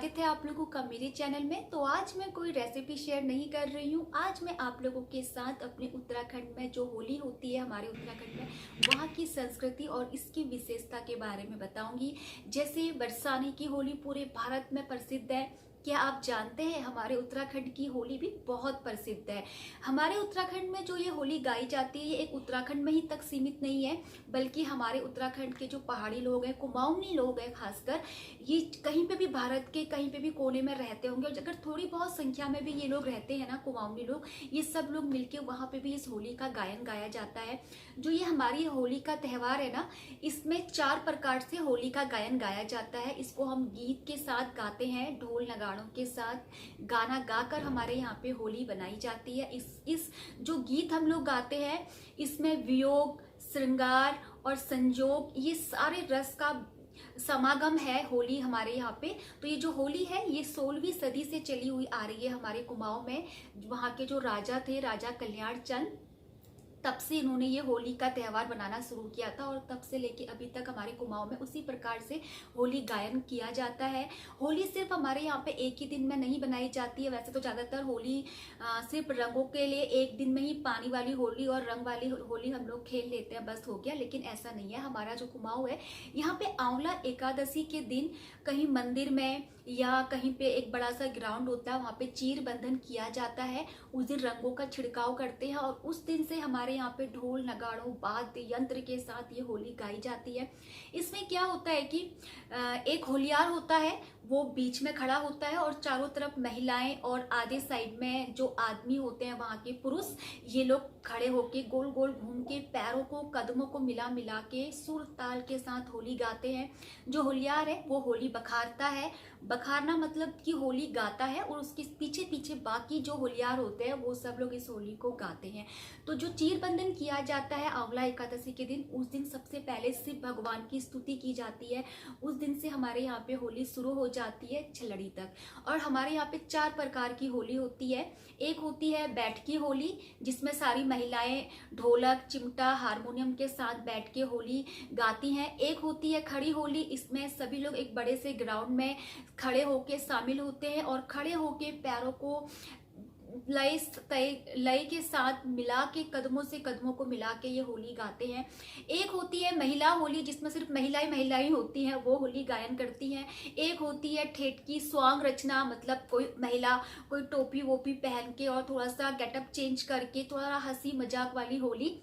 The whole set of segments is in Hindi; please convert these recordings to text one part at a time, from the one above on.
स्वागत है आप लोगों का मेरे चैनल में। तो आज मैं कोई रेसिपी शेयर नहीं कर रही हूँ। आज मैं आप लोगों के साथ अपने उत्तराखंड में जो होली होती है, हमारे उत्तराखंड में, वहाँ की संस्कृति और इसकी विशेषता के बारे में बताऊंगी। जैसे बरसाने की होली पूरे भारत में प्रसिद्ध है। क्या आप जानते हैं हमारे उत्तराखंड की होली भी बहुत प्रसिद्ध है। हमारे उत्तराखंड में जो ये होली गाई जाती है, ये एक उत्तराखंड में ही तक सीमित नहीं है, बल्कि हमारे उत्तराखंड के जो पहाड़ी लोग हैं, कुमाऊनी लोग हैं खासकर, ये कहीं पे भी भारत के कहीं पे भी कोने में रहते होंगे। और अगर थोड़ी बहुत संख्या में भी ये लोग रहते हैं ना, कुमाऊनी लोग, ये सब लोग मिलके वहाँ पे भी इस होली का गायन गाया जाता है। जो ये हमारी होली का त्यौहार है ना, इसमें 4 प्रकार से होली का गायन गाया जाता है। इसको हम गीत के साथ गाते हैं, ढोल नगाड़ों के साथ गाना गाकर हमारे यहाँ पे होली बनाई जाती है। इस जो गीत हम लोग गाते हैं, इसमें वियोग, श्रृंगार और संजोग, ये सारे रस का समागम है होली हमारे यहाँ पे। तो ये जो होली है, ये 16वीं सदी से चली हुई आ रही है हमारे कुमाऊं में। वहाँ के जो राजा थे, राजा कल्याण चंद, तब से इन्होंने ये होली का त्यौहार बनाना शुरू किया था, और तब से लेके अभी तक हमारे कुमाऊं में उसी प्रकार से होली गायन किया जाता है। होली सिर्फ हमारे यहाँ पे एक ही दिन में नहीं बनाई जाती है। वैसे तो ज़्यादातर होली सिर्फ रंगों के लिए एक दिन में ही पानी वाली होली और रंग वाली होली हम लोग खेल लेते हैं, बस हो गया। लेकिन ऐसा नहीं है। हमारा जो कुमाऊं है, यहाँ पे आंवला एकादशी के दिन कहीं मंदिर में या कहीं पे एक बड़ा सा ग्राउंड होता है, वहाँ पे चीर बंधन किया जाता है। उस दिन रंगों का छिड़काव करते हैं, और उस दिन से हमारे यहाँ पे ढोल नगाड़ों वाद्य यंत्र के साथ ये होली गाई जाती है। इसमें क्या होता है कि एक होलियार होता है, वो बीच में खड़ा होता है, और चारों तरफ महिलाएं और आधे साइड में जो आदमी होते हैं, वहाँ के पुरुष, ये लोग खड़े होके गोल गोल घूम के पैरों को, कदमों को मिला मिला के सुर ताल के साथ होली गाते हैं। जो होलियार है वो होली बखारता है। बखारना मतलब कि होली गाता है, और उसके पीछे पीछे बाकी जो होलियार होते हैं वो सब लोग इस होली को गाते हैं। तो जो चीर बंधन किया जाता है आंवला एकादशी के दिन, उस दिन सबसे पहले शिव भगवान की स्तुति की जाती है। उस दिन से हमारे यहाँ पे होली शुरू हो जाती है छलड़ी तक। और हमारे यहाँ पे 4 प्रकार की होली होती है। एक होती है बैठकी होली, जिसमें सारी महिलाएं ढोलक, चिमटा, हारमोनियम के साथ बैठ के होली गाती हैं। एक होती है खड़ी होली, इसमें सभी लोग एक बड़े से ग्राउंड में खड़े होके शामिल होते हैं, और खड़े होके पैरों को लय के साथ मिला के, कदमों से कदमों को मिला के ये होली गाते हैं। एक होती है महिला होली, जिसमें सिर्फ महिलाएं होती हैं, वो होली गायन करती हैं। एक होती है ठेठ की स्वांग रचना, मतलब कोई महिला कोई टोपी वोपी पहन के और थोड़ा सा गेटअप चेंज करके थोड़ा हंसी मजाक वाली होली,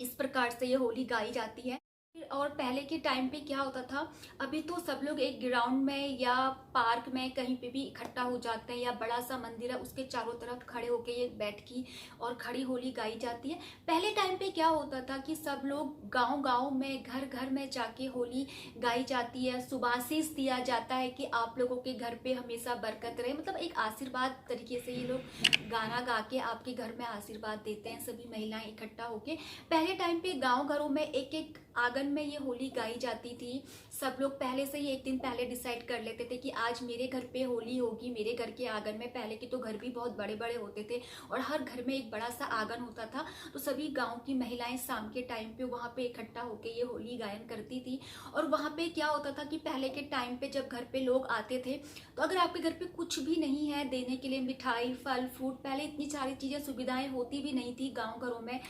इस प्रकार से ये होली गाई जाती है। और पहले के टाइम पे क्या होता था, अभी तो सब लोग एक ग्राउंड में या पार्क में कहीं पे भी इकट्ठा हो जाते हैं, या बड़ा सा मंदिर है उसके चारों तरफ खड़े होके ये बैठकी और खड़ी होली गाई जाती है। पहले टाइम पे क्या होता था कि सब लोग गांव गांव में, घर घर में जाके होली गाई जाती है। सुबासीस दिया जाता है कि आप लोगों के घर पे हमेशा बरकत रहे, मतलब एक आशीर्वाद तरीके से ये लोग गाना गा के आपके घर में आशीर्वाद देते हैं, सभी महिलाएं इकट्ठा होके। पहले टाइम पे गाँव घरों में एक एक आंगन में ये होली गाई जाती थी। सब लोग पहले से ही एक दिन पहले डिसाइड कर लेते थे कि आज मेरे घर पे होली होगी, मेरे घर के आंगन में। पहले के तो घर भी बहुत बड़े बड़े होते थे, और हर घर में एक बड़ा सा आंगन होता था। तो सभी गांव की महिलाएं शाम के टाइम पे वहाँ पे इकट्ठा होकर ये होली गायन करती थी। और वहाँ पे क्या होता था कि पहले के टाइम पे जब घर पे लोग आते थे, तो अगर आपके घर पे कुछ भी नहीं है देने के लिए, मिठाई, फल फ्रूट, पहले इतनी सारी चीजें, सुविधाएं होती भी नहीं थी गाँव घरों में,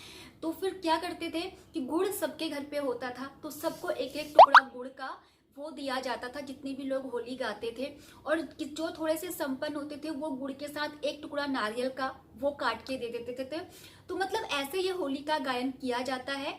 तो फिर क्या करते थे कि गुड़ सबके घर पे होता था, तो सबको एक एक टुकड़ा गुड़ का वो दिया जाता था, जितने भी लोग होली गाते थे। और जो थोड़े से संपन्न होते थे, वो गुड़ के साथ एक टुकड़ा नारियल का वो काट के दे देते थे। तो मतलब ऐसे ये होली का गायन किया जाता है।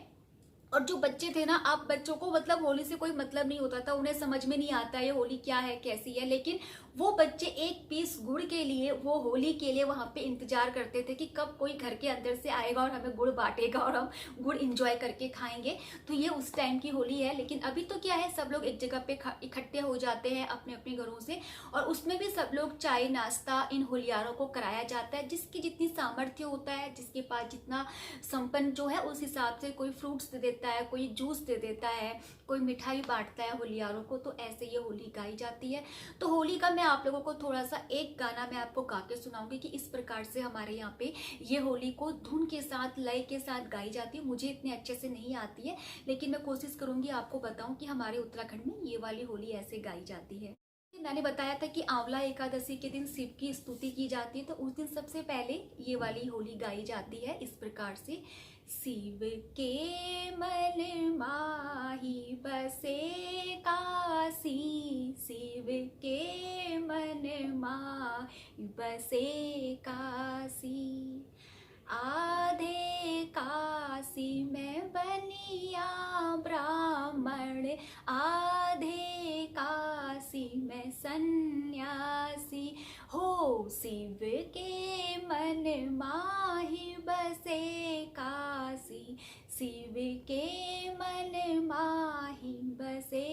और जो बच्चे थे ना, आप बच्चों को मतलब होली से कोई मतलब नहीं होता था, उन्हें समझ में नहीं आता ये होली क्या है, कैसी है, लेकिन वो बच्चे एक पीस गुड़ के लिए, वो होली के लिए वहां पे इंतजार करते थे कि कब कोई घर के अंदर से आएगा और हमें गुड़ बांटेगा और हम गुड़ इंजॉय करके खाएंगे। तो ये उस टाइम की होली है। लेकिन अभी तो क्या है, सब लोग एक जगह पे इकट्ठे हो जाते हैं अपने अपने घरों से, और उसमें भी सब लोग चाय नाश्ता इन होलियारों को कराया जाता है। जिसकी जितनी सामर्थ्य होता है, जिसके पास जितना संपन्न जो है, उस हिसाब से कोई फ्रूट्स दे देता है, कोई जूस दे देता है, कोई मिठाई बांटता है होलियारों को। तो ऐसे ये होली गाई जाती है। तो होली का मैं आप लोगों को थोड़ा सा एक गाना मैं आपको गा के सुनाऊंगी कि इस प्रकार से हमारे यहाँ पे ये होली को धुन के साथ, लय के साथ गाई जाती है। मुझे इतने अच्छे से नहीं आती है, लेकिन मैं कोशिश करूंगी आपको बताऊं कि हमारे उत्तराखंड में ये वाली होली ऐसे गाई जाती है। मैंने बताया था कि आंवला एकादशी के दिन शिव की स्तुति की जाती है, तो उस दिन सबसे पहले ये वाली होली गाई जाती है इस प्रकार से। शिव के मन माही बसे काशी, शिव के मन माही बसे काशी, आधे काशी में बनिया ब्राह्मण, आधे काशी में सन्यासी, हो शिव के मन माही बसे काशी, शिव के मन माही बसे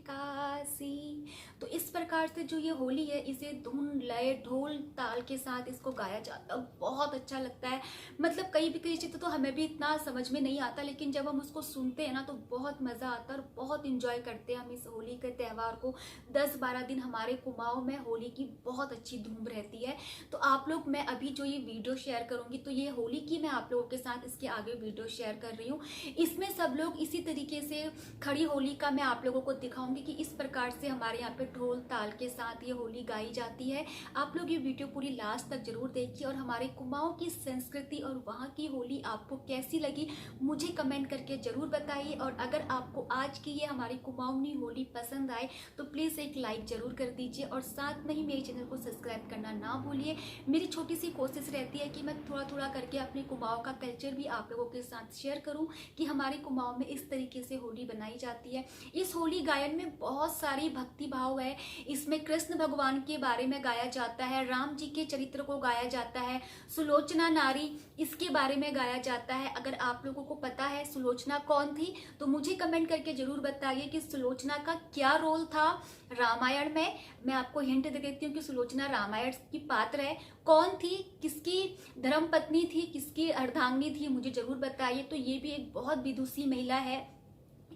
काशी। तो इस प्रकार से जो ये होली है, इसे धुन लय ढोल ताल के साथ इसको गाया जाता है, बहुत अच्छा लगता है। मतलब कई चीज़ें तो हमें भी इतना समझ में नहीं आता, लेकिन जब हम उसको सुनते हैं ना तो बहुत मज़ा आता है और बहुत इंजॉय करते हैं हम इस होली के त्यौहार को। 10-12 दिन हमारे कुमाऊं में होली की बहुत अच्छी धूम रहती है। तो आप लोग, मैं अभी जो ये वीडियो शेयर करूंगी तो ये होली की मैं आप लोगों के साथ इसके आगे वीडियो शेयर कर रही हूँ। इसमें सब लोग इसी तरीके से खड़ी होली का मैं आप लोगों को दिखाऊंगी कि इस प्रकार से हमारे यहाँ पे ढोल ताल के साथ ये होली गाई जाती है। आप लोग ये वीडियो पूरी लास्ट तक जरूर देखिए और हमारे कुमाऊं की संस्कृति और वहाँ की होली आपको कैसी लगी मुझे कमेंट करके जरूर बताइए। और अगर आपको आज की ये हमारी कुमाऊनी होली पसंद आए तो प्लीज़ एक लाइक जरूर कर दीजिए और साथ में ही मेरे चैनल को सब्सक्राइब करना ना भूलिए। मेरी छोटी सी कोशिश रहती है कि मैं थोड़ा थोड़ा करके अपने कुमाऊं का कल्चर भी आप लोगों के साथ शेयर करूं कि हमारे कुमाऊं में इस तरीके से होली बनाई जाती है। इस होली गायन में बहुत सारी भक्ति भाव है। इसमें कृष्ण भगवान के बारे में गाया जाता है, राम जी के चरित्र को गाया जाता है, सुलोचना नारी इसके बारे में गाया जाता है। अगर आप लोगों को पता है सुलोचना कौन थी तो मुझे कमेंट करके जरूर बताइए कि सुलोचना का क्या रोल था रामायण में। मैं आपको हिंट दे देती हूँ कि सुलोचना रामायण की पात्र है, कौन थी, किसकी धर्म पत्नी थी, किसकी अर्धांगिनी थी, मुझे जरूर बताइए। तो ये भी एक बहुत विदुषी महिला है,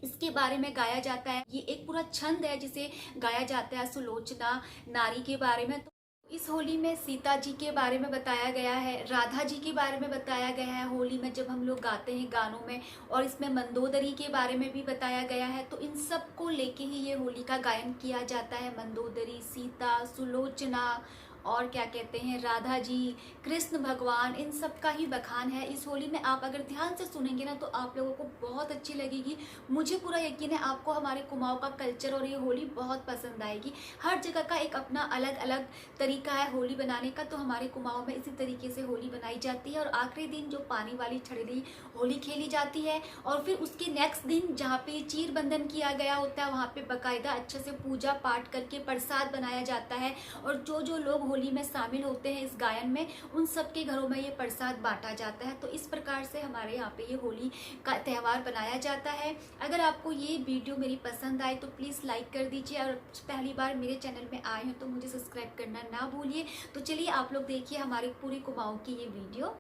इसके बारे में गाया जाता है। ये एक पूरा छंद है जिसे गाया जाता है सुलोचना नारी के बारे में। तो इस होली में सीता जी के बारे में बताया गया है, राधा जी के बारे में बताया गया है होली में जब हम लोग गाते हैं गानों में, और इसमें मंदोदरी के बारे में भी बताया गया है। तो इन सब को लेके ही ये होली का गायन किया जाता है। मंदोदरी, सीता, सुलोचना और क्या कहते हैं राधा जी, कृष्ण भगवान, इन सब का ही बखान है इस होली में। आप अगर ध्यान से सुनेंगे ना तो आप लोगों को बहुत अच्छी लगेगी। मुझे पूरा यकीन है आपको हमारे कुमाऊं का कल्चर और ये होली बहुत पसंद आएगी। हर जगह का एक अपना अलग अलग तरीका है होली बनाने का, तो हमारे कुमाऊं में इसी तरीके से होली बनाई जाती है। और आखिरी दिन जो पानी वाली छड़ली होली खेली जाती है और फिर उसके नेक्स्ट दिन जहाँ पे चीर बंधन किया गया होता है वहाँ पे बाकायदा अच्छे से पूजा पाठ करके प्रसाद बनाया जाता है। और जो लोग होली में शामिल होते हैं इस गायन में उन सब के घरों में ये प्रसाद बांटा जाता है। तो इस प्रकार से हमारे यहाँ पे ये होली का त्यौहार बनाया जाता है। अगर आपको ये वीडियो मेरी पसंद आए तो प्लीज़ लाइक कर दीजिए और पहली बार मेरे चैनल में आए हैं तो मुझे सब्सक्राइब करना ना भूलिए। तो चलिए आप लोग देखिए हमारे पूरी कुमाऊं की ये वीडियो।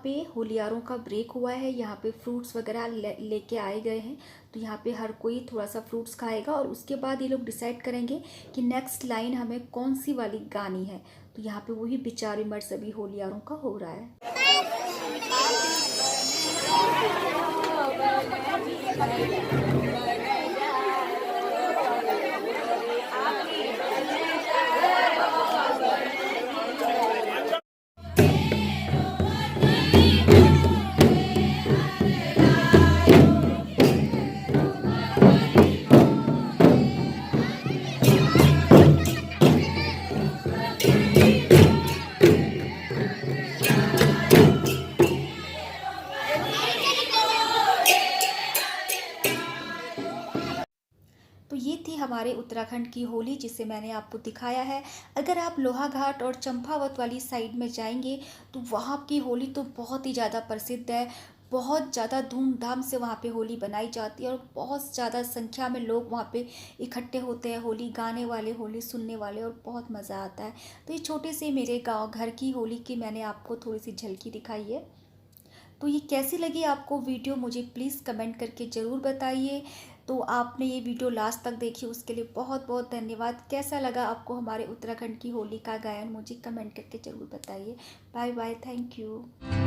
पे होलियारों का ब्रेक हुआ है, यहाँ पे फ्रूट्स वगैरह लेके आए गए हैं। तो यहाँ पे हर कोई थोड़ा सा फ्रूट्स खाएगा और उसके बाद ये लोग डिसाइड करेंगे कि नेक्स्ट लाइन हमें कौन सी वाली गानी है। तो यहाँ पे वही विचार विमर्श सभी होलियारों का हो रहा है। तो ये थी हमारे उत्तराखंड की होली जिसे मैंने आपको दिखाया है। अगर आप लोहाघाट और चंपावत वाली साइड में जाएंगे तो वहाँ की होली तो बहुत ही ज़्यादा प्रसिद्ध है। बहुत ज़्यादा धूमधाम से वहाँ पे होली बनाई जाती है और बहुत ज़्यादा संख्या में लोग वहाँ पे इकट्ठे होते हैं, होली गाने वाले, होली सुनने वाले, और बहुत मज़ा आता है। तो ये छोटे से मेरे गाँव घर की होली की मैंने आपको थोड़ी सी झलकी दिखाई है। तो ये कैसी लगी आपको वीडियो, मुझे प्लीज़ कमेंट करके ज़रूर बताइए। तो आपने ये वीडियो लास्ट तक देखी उसके लिए बहुत बहुत धन्यवाद। कैसा लगा आपको हमारे उत्तराखंड की होली का गायन, मुझे कमेंट करके ज़रूर बताइए। Bye bye, thank you.